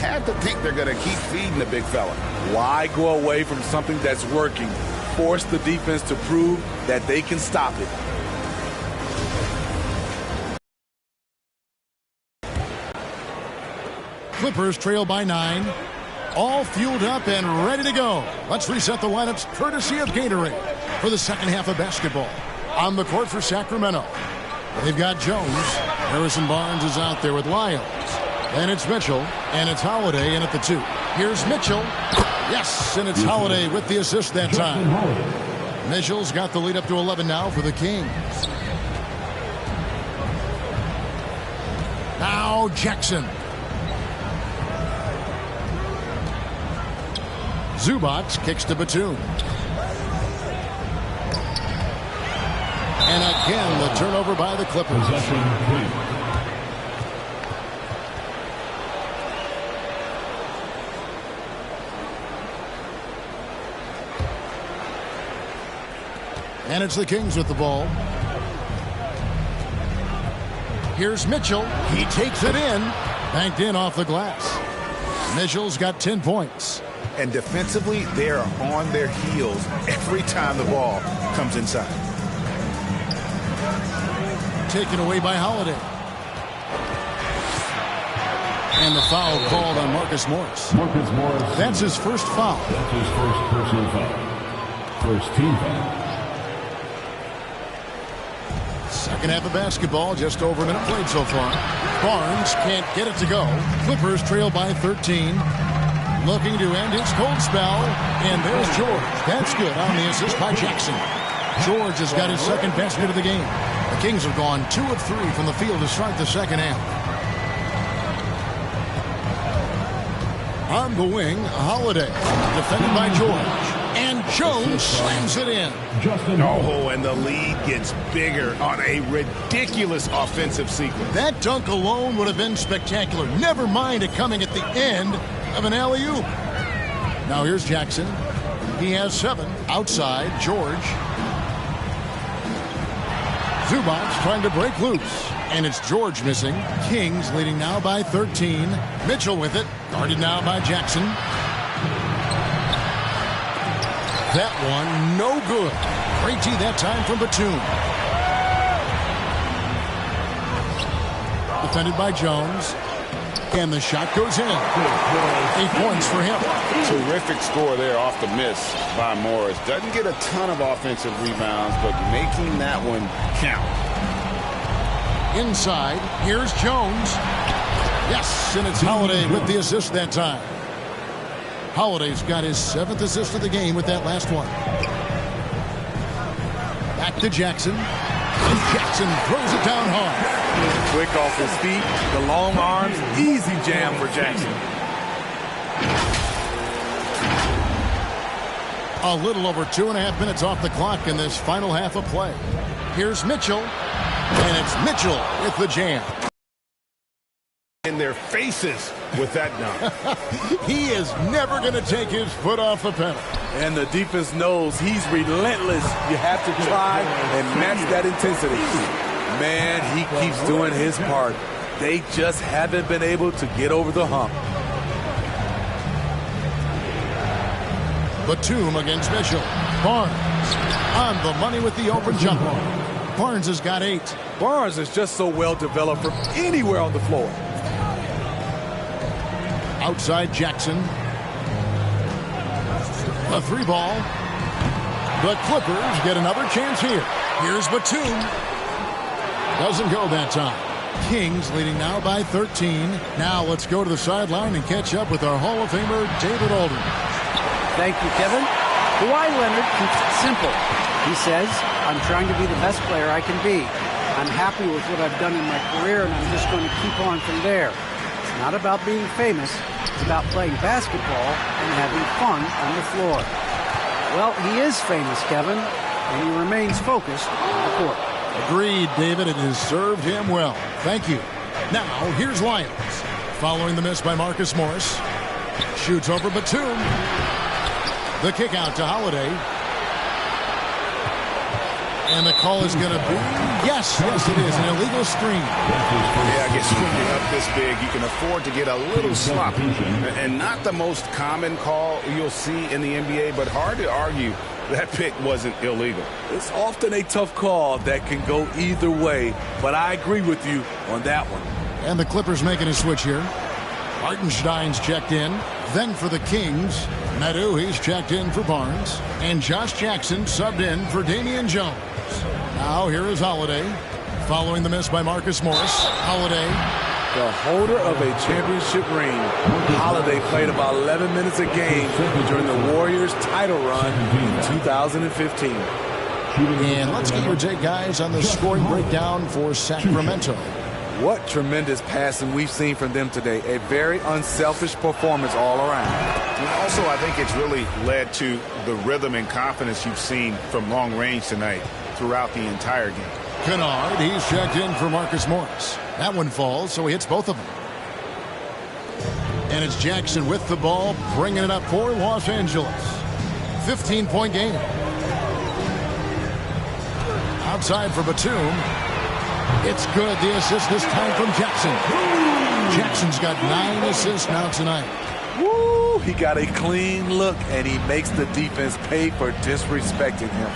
have to think they're going to keep feeding the big fella. Why go away from something that's working? Force the defense to prove that they can stop it. Clippers trail by 9. All fueled up and ready to go. Let's reset the lineups courtesy of Gatorade for the second half of basketball. On the court for Sacramento, they've got Jones. Harrison Barnes is out there with Lyles. And it's Mitchell, and it's Holiday in at the 2. Here's Mitchell. Yes, and it's Holiday with the assist that time. Mitchell's got the lead up to 11 now for the Kings. Now Jackson. Zubac kicks to Batum. And again, the turnover by the Clippers. And it's the Kings with the ball. Here's Mitchell. He takes it in. Banked in off the glass. Mitchell's got 10 points. And defensively, they are on their heels every time the ball comes inside. Taken away by Holiday. And the foul called on Marcus Morris. Marcus Morris. That's his first foul. That's his first personal foul. First team foul. Second half of basketball, just over a minute played so far. Barnes can't get it to go. Clippers trail by 13. Looking to end his cold spell. And there's George. That's good on the assist by Jackson. George has got his second basket of the game. The Kings have gone 2 of 3 from the field to start the second half. On the wing, Holiday. Defended by George. And Jones slams it in. Oh, and the lead gets bigger on a ridiculous offensive sequence. That dunk alone would have been spectacular. Never mind it coming at the end of an alley-oop. Now here's Jackson. He has 7. Outside, George. Zubac trying to break loose. And it's George missing. Kings leading now by 13. Mitchell with it. Guarded now by Jackson. That one, no good. Great tee that time from Batum. Defended by Jones. And the shot goes in. 8 points for him. Terrific score there off the miss by Morris. Doesn't get a ton of offensive rebounds, but making that one count. Inside, here's Jones. Yes, and it's Holiday with the assist that time. Holiday's got his 7th assist of the game with that last one. Back to Jackson. And Jackson throws it down hard. Quick off his feet, the long arms, easy jam for Jackson. A little over 2.5 minutes off the clock in this final half of play. Here's Mitchell. And it's Mitchell with the jam. In their faces with that dunk. He is never going to take his foot off the pedal. And the defense knows he's relentless. You have to try and match that intensity. Man, he keeps doing his part. They just haven't been able to get over the hump. Batum against Mitchell. Barnes on the money with the open jumper. Barnes has got 8. Barnes is just so well developed from anywhere on the floor. Outside Jackson. A 3 ball. The Clippers get another chance here. Here's Batum. Doesn't go that time. Kings leading now by 13. Now let's go to the sideline and catch up with our Hall of Famer, David Aldridge. Thank you, Kevin. Kawhi Leonard keeps it simple. He says, I'm trying to be the best player I can be. I'm happy with what I've done in my career, and I'm just going to keep on from there. It's not about being famous. It's about playing basketball and having fun on the floor. Well, he is famous, Kevin, and he remains focused on the court. Agreed, David. It has served him well. Thank you. Now, here's Lyles. Following the miss by Marcus Morris. Shoots over Batum. The kick out to Holiday. And the call is going to be Yes, it is an illegal screen. Yeah, I guess when you're up this big, you can afford to get a little sloppy. And not the most common call you'll see in the NBA, but hard to argue that pick wasn't illegal. It's often a tough call that can go either way, but I agree with you on that one. And the Clippers making a switch here. Hartenstein's checked in. Then for the Kings, Medu, he's checked in for Barnes. And Josh Jackson subbed in for Damian Jones. Now here is Holiday. Following the miss by Marcus Morris. Holiday. The holder of a championship ring, Holiday played about 11 minutes a game during the Warriors' title run in 2015. And let's get your take, guys, on the scoring breakdown for Sacramento. What tremendous passing we've seen from them today. A very unselfish performance all around. And also, I think it's really led to the rhythm and confidence you've seen from long range tonight throughout the entire game. Kennard, he's checked in for Marcus Morris. That one falls, so he hits both of them. And it's Jackson with the ball, bringing it up for Los Angeles. 15-point game. Outside for Batum. It's good. The assist this time from Jackson. Jackson's got 9 assists now tonight. Woo! He got a clean look, and he makes the defense pay for disrespecting him.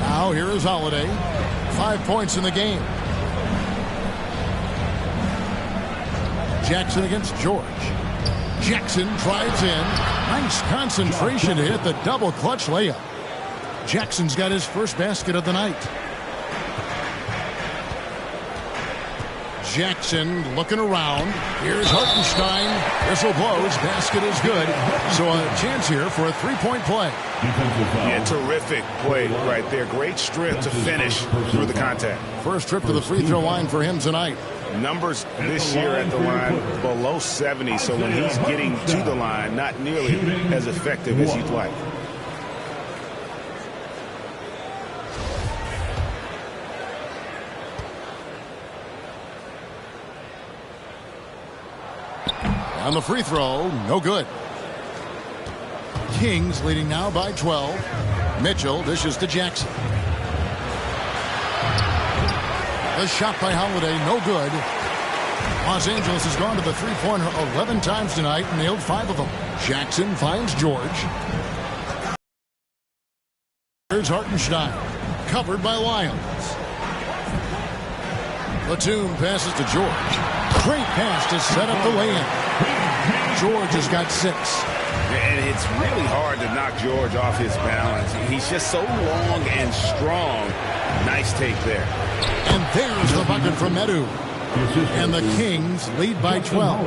Now here is Holiday. 5 points in the game. Jackson against George. Jackson drives in. Nice concentration to hit the double clutch layup. Jackson's got his first basket of the night. Jackson looking around. Here's Hartenstein. Whistle blows. Basket is good. So a chance here for a three-point play. Yeah, terrific play right there. Great strength to finish through the contact. First trip to the free throw line for him tonight. Numbers this year at the line below 70, so when he's getting to the line, not nearly as effective as you'd like. On the free throw, no good. Kings leading now by 12. Mitchell dishes to Jackson. The shot by Holiday, no good. Los Angeles has gone to the three-pointer 11 times tonight and nailed 5 of them. Jackson finds George. Here's Hartenstein, covered by Lyons. Batum passes to George. Great pass to set up the lay-in. George has got 6. And it's really hard to knock George off his balance. He's just so long and strong. Nice take there. And there's the bucket from Medu. And the Kings lead by 12.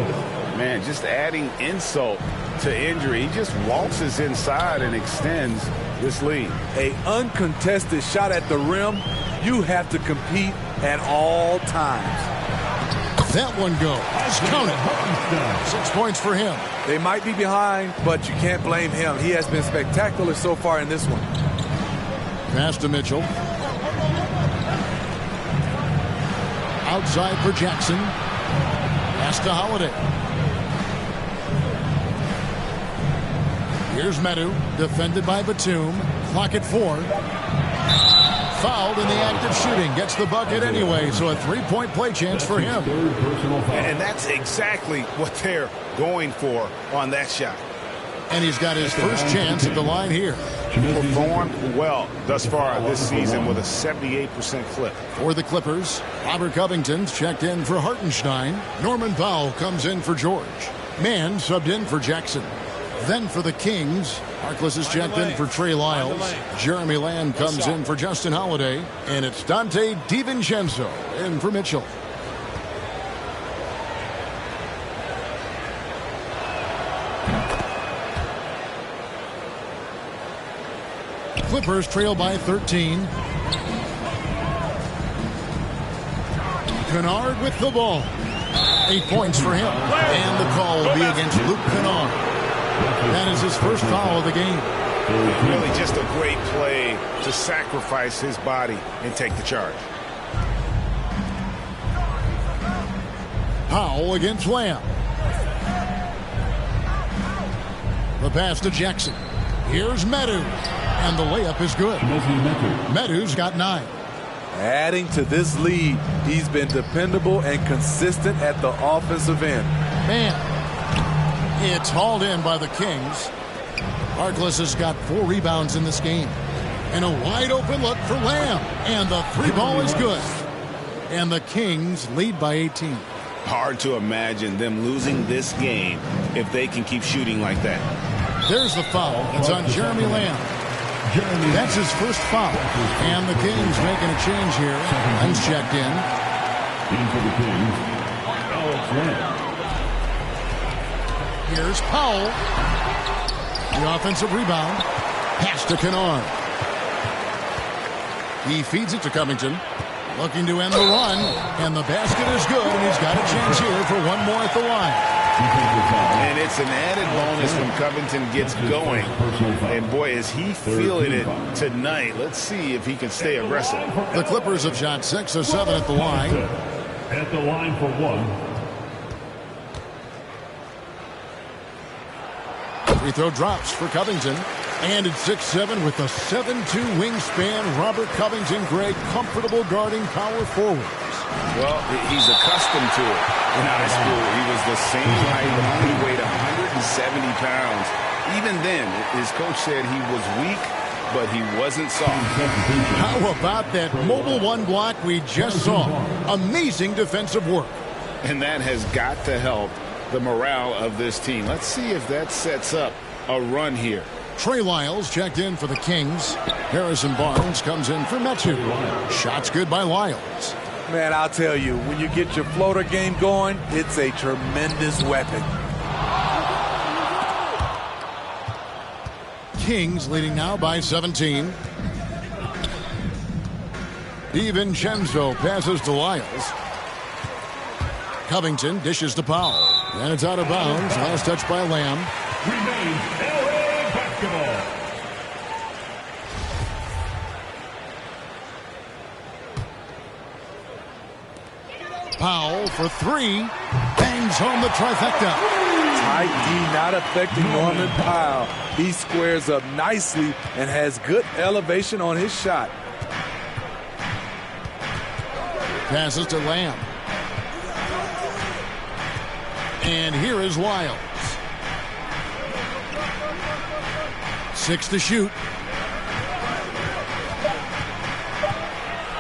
Man, just adding insult to injury. He just waltzes inside and extends this lead. An uncontested shot at the rim. You have to compete at all times. That one goes. Count it. 6 points for him. They might be behind, but you can't blame him. He has been spectacular so far in this one. Pass to Mitchell. Outside for Jackson. Pass to Holiday. Here's Medu, defended by Batum. Clock at 4. Fouled in the act of shooting. Gets the bucket anyway, so a three-point play chance for him. And that's exactly what they're going for on that shot. And he's got his first chance at the line here. Performed well thus far this season with a 78% clip. For the Clippers, Robert Covington's checked in for Hartenstein. Norman Powell comes in for George. Mann subbed in for Jackson. Then for the Kings, Harkless is checked in for Trey Lyles. Jeremy Lamb comes in for Justin Holiday. And it's Dante DiVincenzo in for Mitchell. Clippers trail by 13. Kennard with the ball. 8 points for him. And the call will be against Luke Kennard. That is his first foul of the game. Really just a great play to sacrifice his body and take the charge. Powell against Lamb. The pass to Jackson. Here's Medu. And the layup is good. Medu's got 9. Adding to this lead, he's been dependable and consistent at the offensive end. Man, it's hauled in by the Kings. Harkless has got 4 rebounds in this game. And a wide open look for Lamb. And the 3 ball is good. And the Kings lead by 18. Hard to imagine them losing this game if they can keep shooting like that. There's the foul. It's on Jeremy Lamb. That's his first foul. And the Kings making a change here. Lamb's checked in. For the Kings, Alex Lamb. Here's Powell. The offensive rebound. Pass to Kennard. He feeds it to Covington. Looking to end the run. And the basket is good. And he's got a chance here for one more at the line. And it's an added bonus when Covington gets going. And boy, is he feeling it tonight. Let's see if he can stay aggressive. The Clippers have shot 6 of 7 at the line. At the line for 1. Free throw drops for Covington. And it's 6'7" with a 7'2" wingspan. Robert Covington, Greg, comfortable guarding power forwards. Well, he's accustomed to it. In high school, he was the same height, but only weighed 170 pounds. Even then, his coach said he was weak, but he wasn't soft. How about that mobile 1 block we just saw? Amazing defensive work. And that has got to help the morale of this team. Let's see if that sets up a run here. Trey Lyles checked in for the Kings. Harrison Barnes comes in for Metu. Shots good by Lyles. Man, I'll tell you, when you get your floater game going, it's a tremendous weapon. Kings leading now by 17. DiVincenzo passes to Lyles. Covington dishes to Powell. And it's out of bounds. Last touch by Lamb. Remains LA basketball. Powell for 3. Bangs home the trifecta. Tight D not affecting Norman Powell. He squares up nicely and has good elevation on his shot. Passes to Lamb. And here is Lyles. 6 to shoot.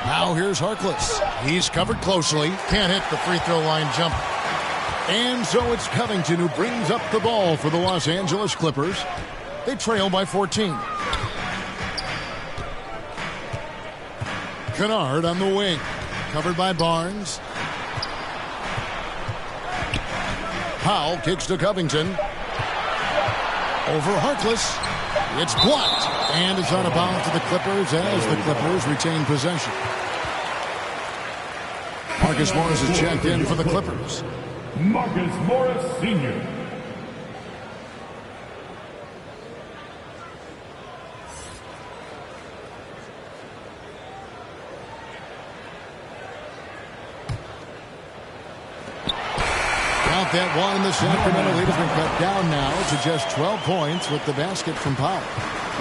Now here's Harkless. He's covered closely. Can't hit the free throw line jumper. And so it's Covington who brings up the ball for the Los Angeles Clippers. They trail by 14. Kennard on the wing. Covered by Barnes. Powell kicks to Covington. Over Harkless. It's blocked. And it's out of bounds to the Clippers as the Clippers retain possession. Marcus Morris is checked in for the Clippers. Marcus Morris Sr. Count that one. The Sacramento lead has been cut down now to just 12 points with the basket from Powell.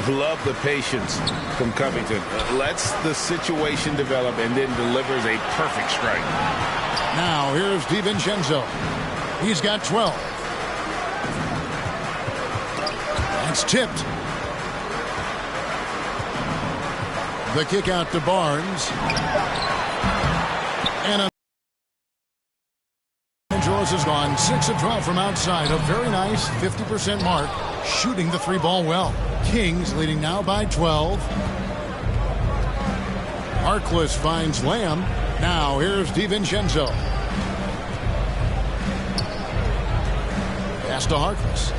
Love the patience from Covington. Lets the situation develop and then delivers a perfect strike. Now here's DiVincenzo. He's got 12. It's tipped. The kick out to Barnes. And Angelos has gone 6 of 12 from outside. A very nice 50% mark. Shooting the 3-ball well. Kings leading now by 12. Harkless finds Lamb. Now here's DiVincenzo. Pass to Harkless.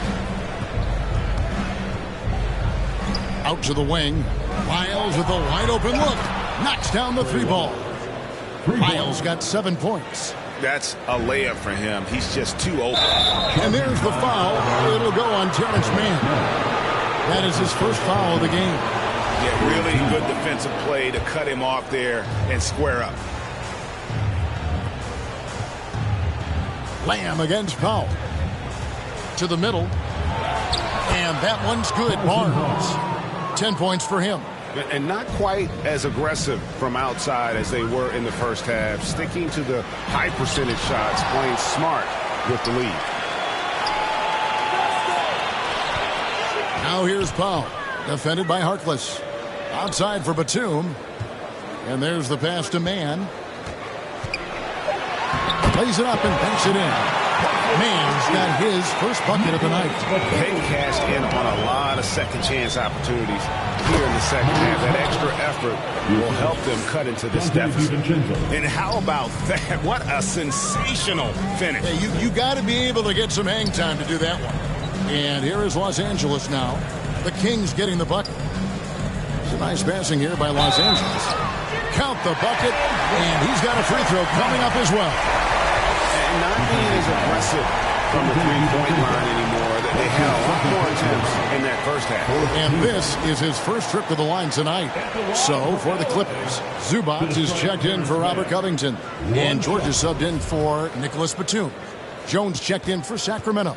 Out to the wing. Lyles with a wide open look. Knocks down the 3-ball. Lyles got 7 points. That's a layup for him. He's just too open. And there's the foul. It'll go on Terrence Mann. That is his first foul of the game. Yeah, really good defensive play to cut him off there and square up. Lamb against Powell. To the middle. And that one's good. Barnes. 10 points for him. And not quite as aggressive from outside as they were in the first half, sticking to the high percentage shots, playing smart with the lead. Now here's Powell, defended by Harkless. Outside for Batum. And there's the pass to Mann. Plays it up and banks it in. Mann's got his first bucket of the night. They cashed in on a lot of second chance opportunities here in the second half. That extra effort will help them cut into this deficit. And how about that? What a sensational finish. Hey, you got to be able to get some hang time to do that one. And here is Los Angeles now. The Kings getting the bucket. It's a nice passing here by Los Angeles. Count the bucket, and he's got a free throw coming up as well. And not being as aggressive from the three-point line anymore. They had a lot more attempts in that first half. And this is his first trip to the line tonight. So, for the Clippers, Zubac is checked in for Robert Covington. And George is subbed in for Nicholas Batum. Jones checked in for Sacramento.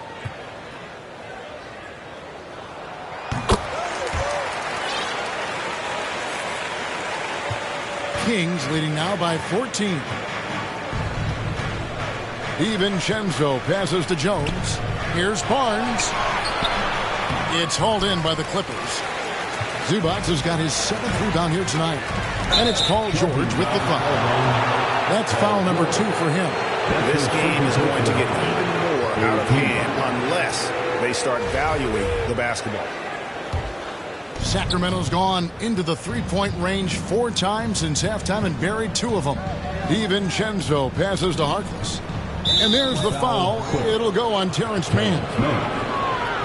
Kings leading now by 14. DiVincenzo passes to Jones. Here's Barnes. It's hauled in by the Clippers. Zubac has got his 7th rebound here tonight. And it's Paul George with the foul. That's foul number 2 for him. This game is going to get even more out of hand unless they start valuing the basketball. Sacramento's gone into the three-point range 4 times since halftime and buried 2 of them. DiVincenzo passes to Harkless. And there's the foul. It'll go on Terrence Mann.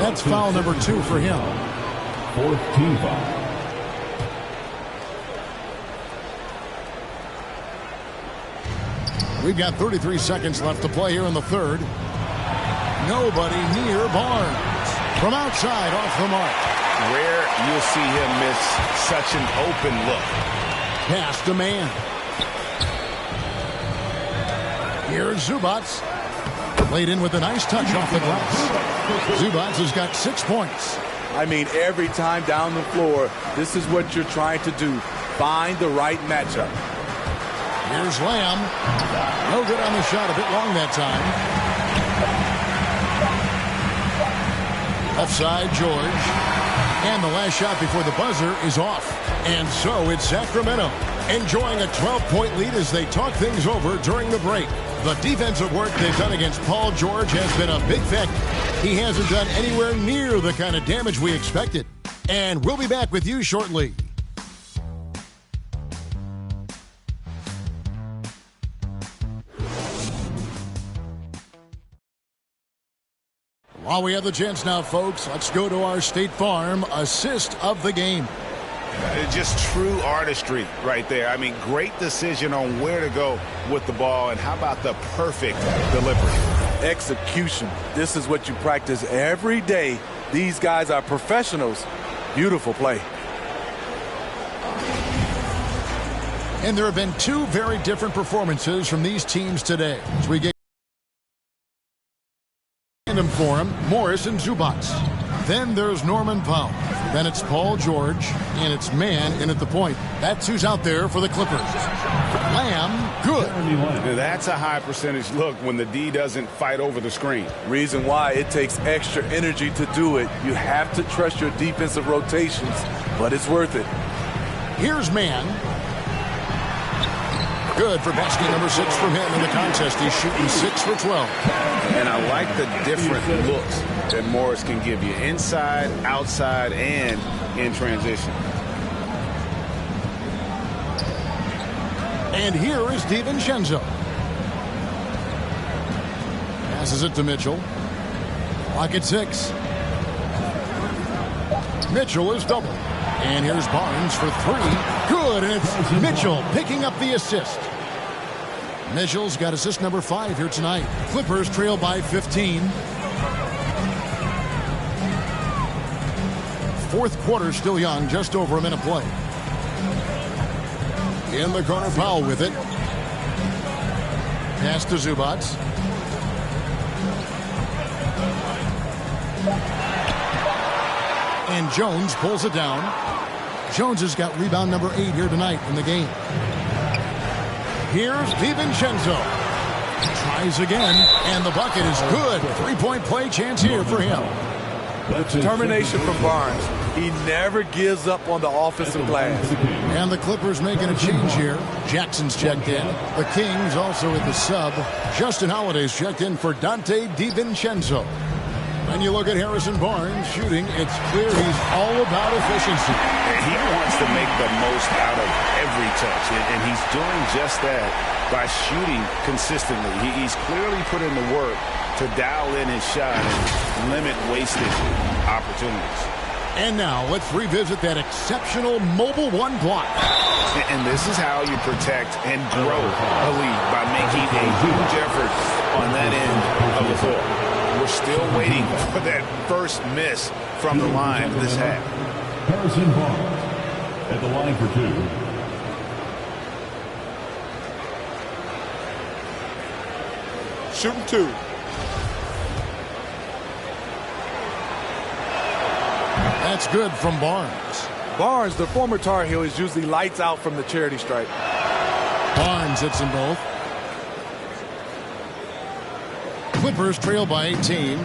That's foul number 2 for him. 4th team foul. We've got 33 seconds left to play here in the third. Nobody near Barnes. From outside, off the mark. Rare you'll see him miss such an open look. Pass to Mann. Here's Zubac. Laid in with a nice touch off the glass. Zubac has got 6 points. I mean, every time down the floor, this is what you're trying to do. Find the right matchup. Here's Lamb. No good on the shot. A bit long that time. Left side, George. And the last shot before the buzzer is off. And so it's Sacramento enjoying a 12-point lead as they talk things over during the break. The defensive work they've done against Paul George has been a big factor. He hasn't done anywhere near the kind of damage we expected. And we'll be back with you shortly. While we have the chance now, folks, let's go to our State Farm assist of the game. Just true artistry right there. I mean, great decision on where to go with the ball, and how about the perfect delivery? Execution. This is what you practice every day. These guys are professionals. Beautiful play. And there have been 2 very different performances from these teams today. As we get random for him, Morris and Zubac. Then there's Norman Powell. Then it's Paul George, and it's Mann in at the point. That's who's out there for the Clippers. Lamb, good. That's a high percentage look when the D doesn't fight over the screen. Reason why it takes extra energy to do it. You have to trust your defensive rotations, but it's worth it. Here's Mann. Good for basket number 6 from him in the contest. He's shooting 6 for 12. And I like the different looks that Morris can give you. Inside, outside, and in transition. And here is DiVincenzo. Passes it to Mitchell. Clock at 6. Mitchell is double. And here's Barnes for 3. Good, and it's Mitchell picking up the assist. Mitchell's got assist number 5 here tonight. Clippers trail by 15. Fourth quarter still young, just over a minute play. In the corner, Powell with it. Pass to Zubac. And Jones pulls it down. Jones has got rebound number 8 here tonight in the game. Here's DiVincenzo. Tries again, and the bucket is good. 3-point play chance here for him. The determination from Barnes. He never gives up on the offensive glass. And the Clippers making a change here. Jackson's checked in. The Kings also at the sub. Justin Holiday's checked in for Dante DiVincenzo. When you look at Harrison Barnes shooting, it's clear he's all about efficiency. He wants to make the most out of every touch, and he's doing just that by shooting consistently. He's clearly put in the work to dial in his shot and limit wasted opportunities. And now let's revisit that exceptional mobile one block. And this is how you protect and grow a lead, by making a huge effort on that end of the floor. We're still waiting for that first miss from the line this half. Harrison Barnes at the line for 2. Shooting 2. That's good from Barnes. Barnes, the former Tar Heel, is usually lights out from the charity stripe. Barnes hits them both. Clippers trail by 18.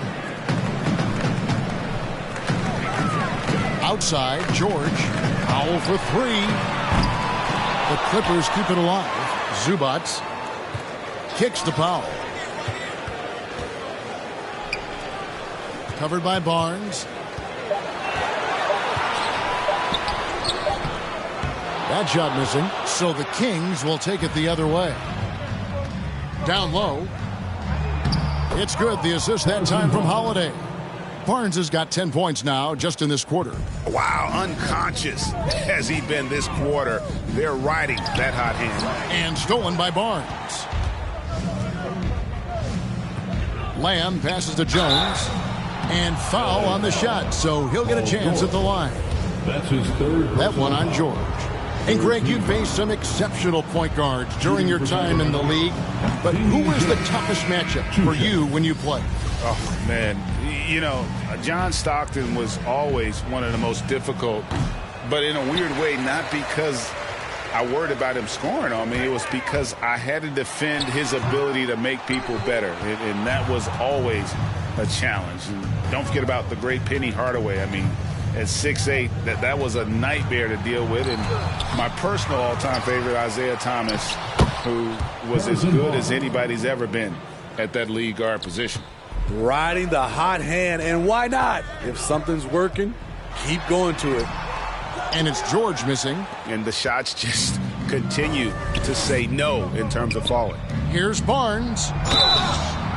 Outside, George. Powell for 3. The Clippers keep it alive. Zubats kicks to Powell. Covered by Barnes. That shot missing, so the Kings will take it the other way. Down low. It's good. The assist that time from Holiday. Barnes has got 10 points now just in this quarter. Wow, unconscious has he been this quarter. They're riding that hot hand. And stolen by Barnes. Lamb passes to Jones. And foul on the shot, so he'll get a chance at the line. That's his third. That one on George. And Greg, you faced some exceptional point guards during your time in the league, but who was the toughest matchup for you when you played? Oh, man. You know, John Stockton was always one of the most difficult, but in a weird way, not because I worried about him scoring on me. It was because I had to defend his ability to make people better, and that was always a challenge. And don't forget about the great Penny Hardaway. I mean, at 6'8", that was a nightmare to deal with. And my personal all-time favorite, Isaiah Thomas, who was as good as anybody's ever been at that lead guard position. Riding the hot hand, and why not? If something's working, keep going to it. And it's George missing. And the shots just continue to say no in terms of falling. Here's Barnes.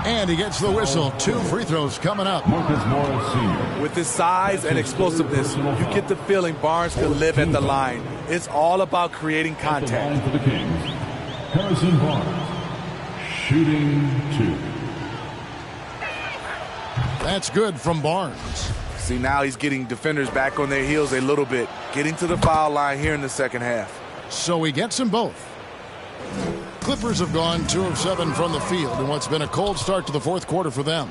And he gets the whistle. 2 free throws coming up. Marcus Morris Sr. With his size and explosiveness, you get the feeling Barnes could live at the line. It's all about creating At the line contact. for the Kings, Harrison Barnes, shooting 2. That's good from Barnes. See, now he's getting defenders back on their heels a little bit, getting to the foul line here in the second half. So he gets them both. Clippers have gone 2 of 7 from the field in what's been a cold start to the fourth quarter for them.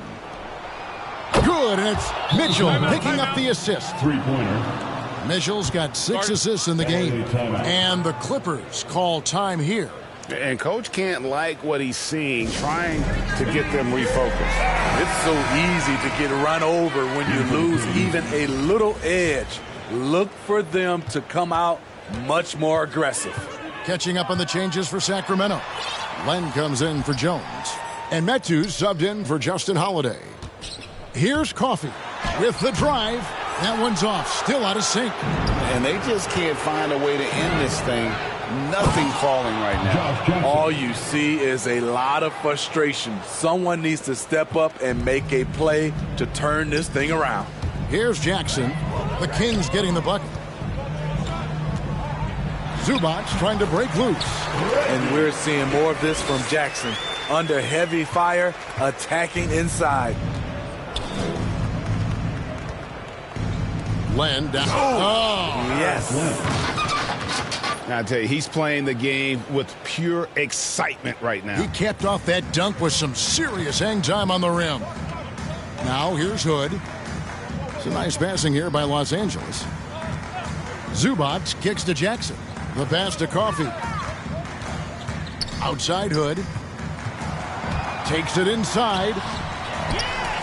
Good, and it's Mitchell picking up the assist. Three-pointer. Mitchell's got 6 assists in the game. And the Clippers call time here. And Coach can't like what he's seeing, trying to get them refocused. It's so easy to get run over when you lose even a little edge. Look for them to come out much more aggressive. Catching up on the changes for Sacramento. Len comes in for Jones. And Metu subbed in for Justin Holiday. Here's Coffey with the drive. That one's off, still out of sync. And they just can't find a way to end this thing. Nothing falling right now. All you see is a lot of frustration. Someone needs to step up and make a play to turn this thing around. Here's Jackson. The Kings getting the bucket. Zubats trying to break loose. And we're seeing more of this from Jackson. Under heavy fire, attacking inside. Len down. Oh, Yes. I tell you, he's playing the game with pure excitement right now. he capped off that dunk with some serious hang time on the rim. Now here's Hood. Some nice passing here by Los Angeles. Zubac kicks to Jackson. The pass to Coffee. Outside Hood. Takes it inside.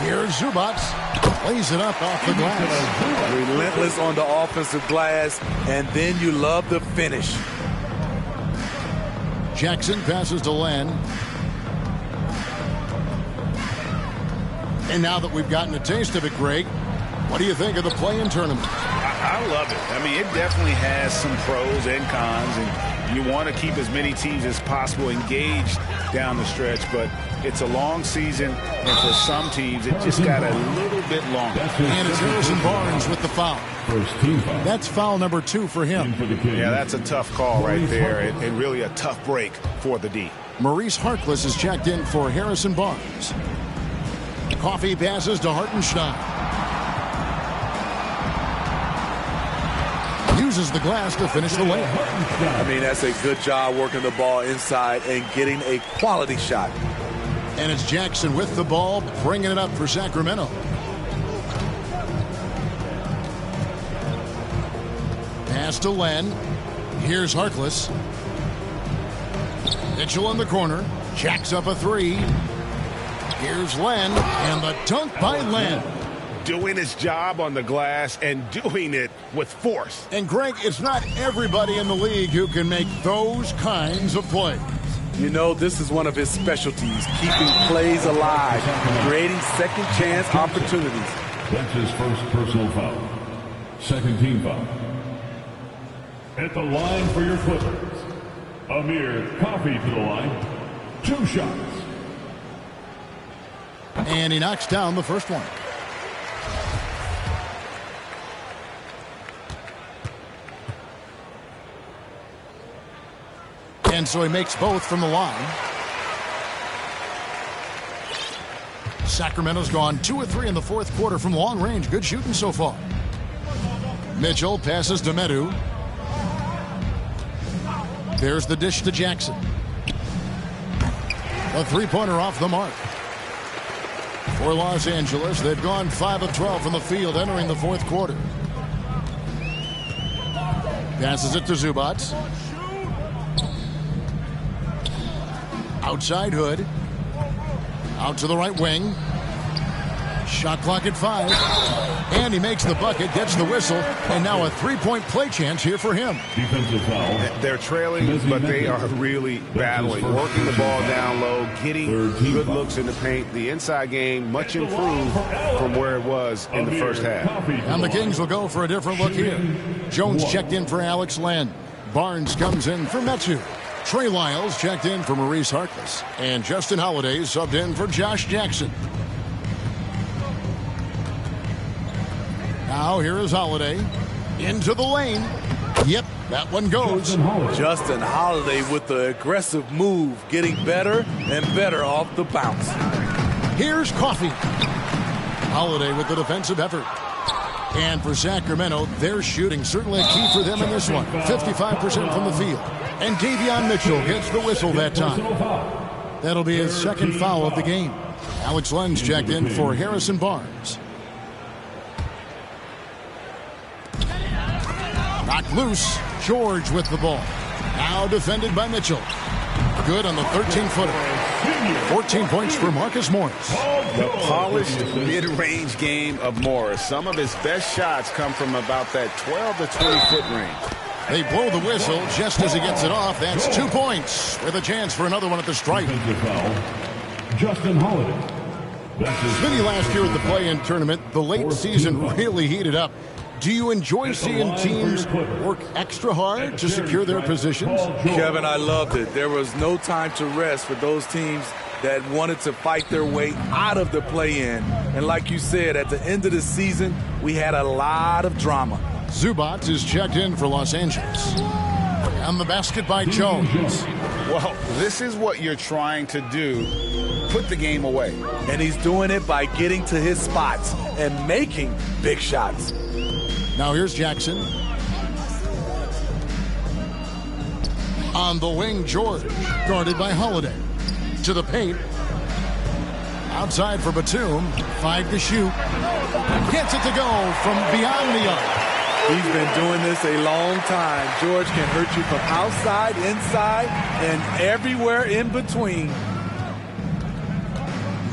Here's Zubac. Plays it up off the glass. Relentless on the offensive glass, and then you love the finish. Jackson passes to Len. And now that we've gotten a taste of it, Greg, what do you think of the play-in tournament? I love it. I mean, it definitely has some pros and cons, and you want to keep as many teams as possible engaged down the stretch, but it's a long season, and for some teams, it just got a little bit longer. And it's Harrison Barnes with the foul. First team foul. That's foul number 2 for him. Yeah, that's a tough call right there, and really a tough break for the D. Maurice Harkless is checked in for Harrison Barnes. Coffee passes to Hartenstein. Uses the glass to finish the layup. I mean, that's a good job working the ball inside and getting a quality shot. And it's Jackson with the ball, bringing it up for Sacramento. Pass to Len. Here's Harkless. Mitchell in the corner. Jacks up a 3. Here's Len, and the dunk by Len. Doing his job on the glass and doing it with force. And Greg, it's not everybody in the league who can make those kinds of plays. You know, this is one of his specialties, keeping plays alive, creating second chance opportunities. That's his first personal foul. Second team foul. At the line for your Clippers, Amir Coffee to the line. 2 shots. And he knocks down the first one. And so he makes both from the line. Sacramento's gone 2 of 3 in the fourth quarter from long range. Good shooting so far. Mitchell passes to Medu. There's the dish to Jackson. A 3-pointer off the mark. For Los Angeles, they've gone 5 of 12 from the field entering the fourth quarter. Passes it to Zubac. Outside Hood. Out to the right wing. Shot clock at 5. And he makes the bucket, gets the whistle, and now a 3-point play chance here for him. Defensive foul. They're trailing, but they are really battling, working the ball down low, getting good looks in the paint. The inside game much improved from where it was in the first half. And the Kings will go for a different look here. Jones checked in for Alex Len. Barnes comes in for Metsu. Trey Lyles checked in for Maurice Harkless. And Justin Holiday subbed in for Josh Jackson. Now here is Holiday. Into the lane. Yep, that one goes. Justin Holiday with the aggressive move, getting better and better off the bounce. Here's Coffee. Holiday with the defensive effort. And for Sacramento, their shooting certainly a key for them in this one. 55% from the field. And Davion Mitchell gets the whistle that time. That'll be his second foul of the game. Alex Len's checked in for Harrison Barnes. Knocked loose. George with the ball. Now defended by Mitchell. Good on the 13-footer. 14 points for Marcus Morris. The polished mid-range game of Morris. Some of his best shots come from about that 12 to 20-foot range. They blow the whistle just as he gets it off. That's 2 points with a chance for another one at the stripe. Justin Holiday. Smitty, last year at the play-in tournament, the late season really heated up. Do you enjoy seeing teams work extra hard to secure their positions? Kevin, I loved it. There was no time to rest for those teams that wanted to fight their way out of the play-in. And like you said, at the end of the season, we had a lot of drama. Zubac is checked in for Los Angeles. And the basket by Jones. Well, this is what you're trying to do. Put the game away. And he's doing it by getting to his spots and making big shots. Now here's Jackson. On the wing, George, guarded by Holiday. To the paint. Outside for Batum. 5 to shoot. Gets it to go from beyond the arc. He's been doing this a long time. George can hurt you from outside, inside, and everywhere in between.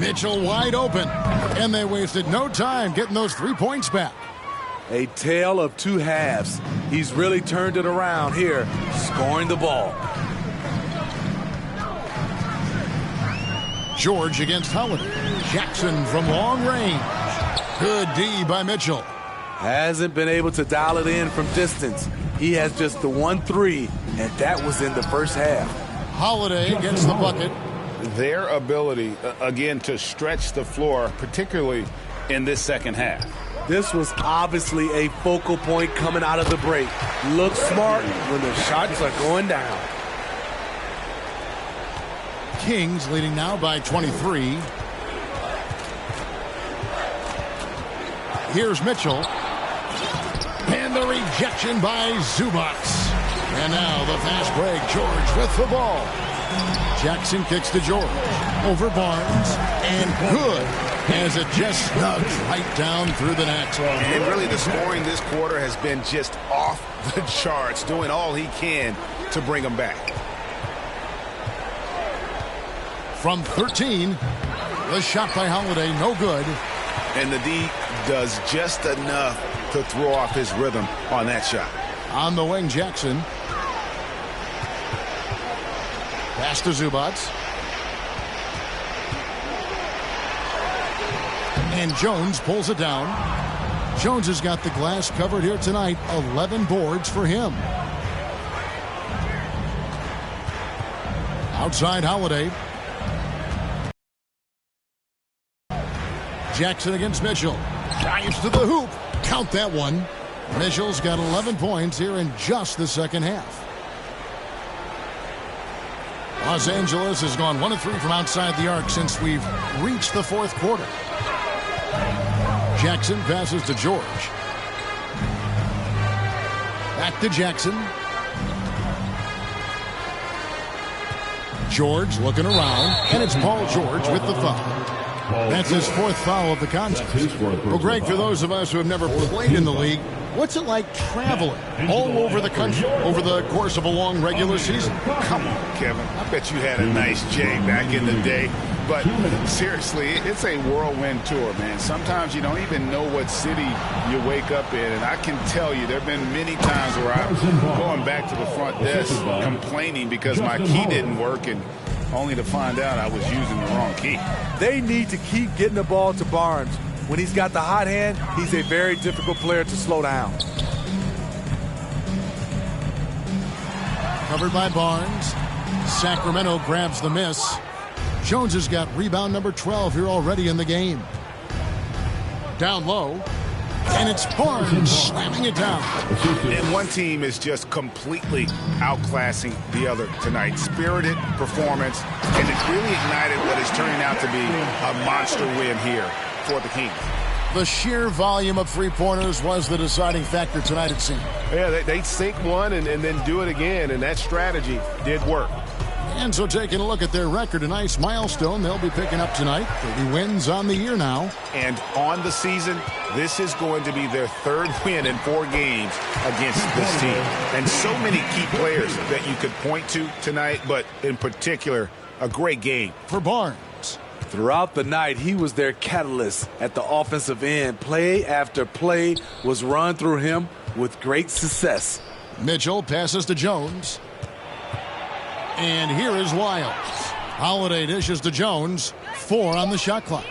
Mitchell wide open, and they wasted no time getting those 3 points back. A tale of two halves. He's really turned it around here, scoring the ball. George against Holiday. Jackson from long range. Good D by Mitchell. Hasn't been able to dial it in from distance. He has just the 1-3, and that was in the first half. Holiday gets the bucket. Their ability, again, to stretch the floor, particularly in this second half. This was obviously a focal point coming out of the break. Look smart when the shots are going down. Kings leading now by 23. Here's Mitchell. And the rejection by Zubats. And now the fast break. George with the ball. Jackson kicks to George. Over Barnes. And good. As it just snugs right down through the net. And really the scoring this quarter has been just off the charts. Doing all he can to bring them back. From 13. The shot by Holiday. No good. And the D does just enough to throw off his rhythm on that shot. On the wing, Jackson. Pass to Zubats. And Jones pulls it down. Jones has got the glass covered here tonight. 11 boards for him. Outside Holiday. Jackson against Mitchell. Drives to the hoop. Count that one. Mitchell's got 11 points here in just the second half. Los Angeles has gone 1 of 3 from outside the arc since we've reached the fourth quarter. Jackson passes to George. Back to Jackson. George looking around, and it's Paul George with the foul. That's his 4th foul of the contest. Well, Greg, for those of us who have never played in the league, what's it like traveling all over the country over the course of a long regular season? Come on, Kevin. I bet you had a nice J back in the day. But seriously, it's a whirlwind tour, man. Sometimes you don't even know what city you wake up in. And I can tell you there have been many times where I'm going back to the front desk complaining because my key didn't work, and only to find out I was using the wrong key. They need to keep getting the ball to Barnes. When he's got the hot hand, he's a very difficult player to slow down. Covered by Barnes. Sacramento grabs the miss. Jones has got rebound number 12 here already in the game. Down low. And it's Barnes slamming it down. And one team is just completely outclassing the other tonight. Spirited performance, and it really ignited what is turning out to be a monster win here for the Kings. The sheer volume of three-pointers was the deciding factor tonight, it seemed. Yeah, they sink one and then do it again, and that strategy did work. And so taking a look at their record, a nice milestone they'll be picking up tonight. 30 wins on the year now. And on the season, this is going to be their 3rd win in 4 games against this team. And so many key players that you could point to tonight, but in particular, a great game for Barnes. Throughout the night, he was their catalyst at the offensive end. Play after play was run through him with great success. Mitchell passes to Jones. And here is Wiles. Holiday dishes to Jones. 4 on the shot clock.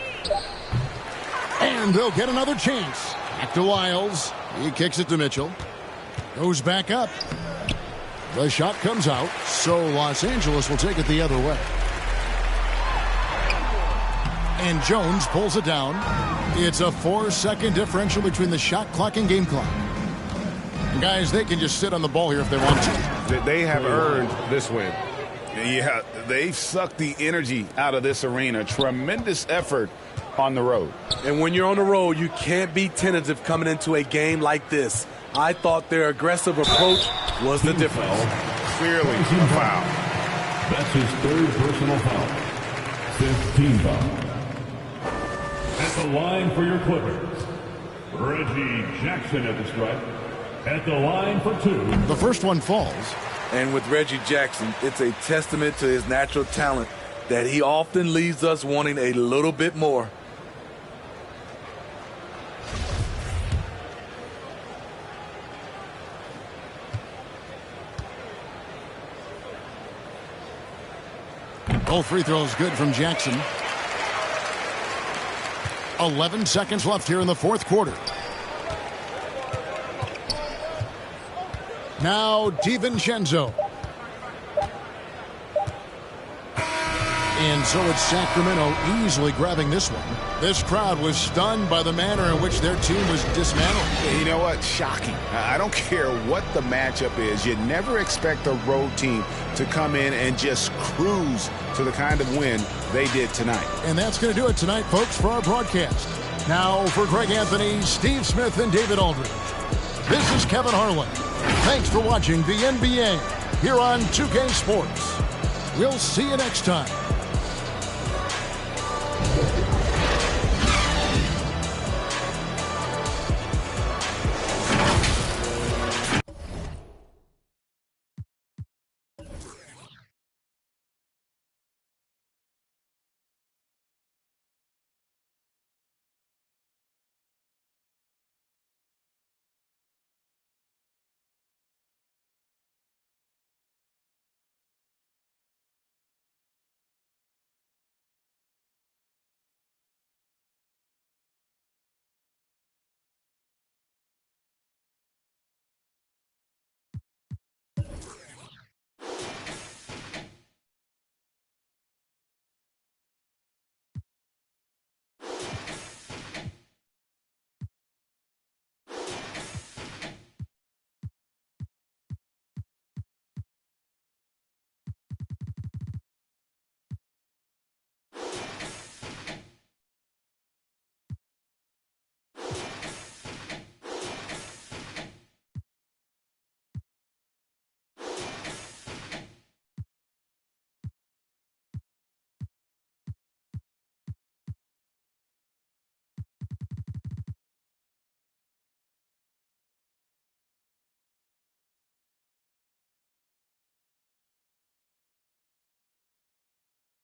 And they'll get another chance. Back to Wiles. He kicks it to Mitchell. Goes back up. The shot comes out. So Los Angeles will take it the other way. And Jones pulls it down. It's a 4-second differential between the shot clock and game clock. And guys, they can just sit on the ball here if they want to. They have earned this win. Yeah, they've sucked the energy out of this arena. Tremendous effort on the road. And when you're on the road, you can't be tentative coming into a game like this. I thought their aggressive approach was the difference. Clearly a foul. That's his 3rd personal foul. 5th team foul. At the line for your Clippers, Reggie Jackson at the strike. At the line for two. The first one falls. And with Reggie Jackson, it's a testament to his natural talent that he often leaves us wanting a little bit more. Both free throws good from Jackson. 11 seconds left here in the fourth quarter. Now DiVincenzo. And so it's Sacramento easily grabbing this one. This crowd was stunned by the manner in which their team was dismantled. You know what? Shocking. I don't care what the matchup is. You never expect a road team to come in and just cruise to the kind of win they did tonight. And that's going to do it tonight, folks, for our broadcast. Now for Greg Anthony, Steve Smith, and David Aldridge, this is Kevin Harlan. Thanks for watching the NBA here on 2K Sports. We'll see you next time.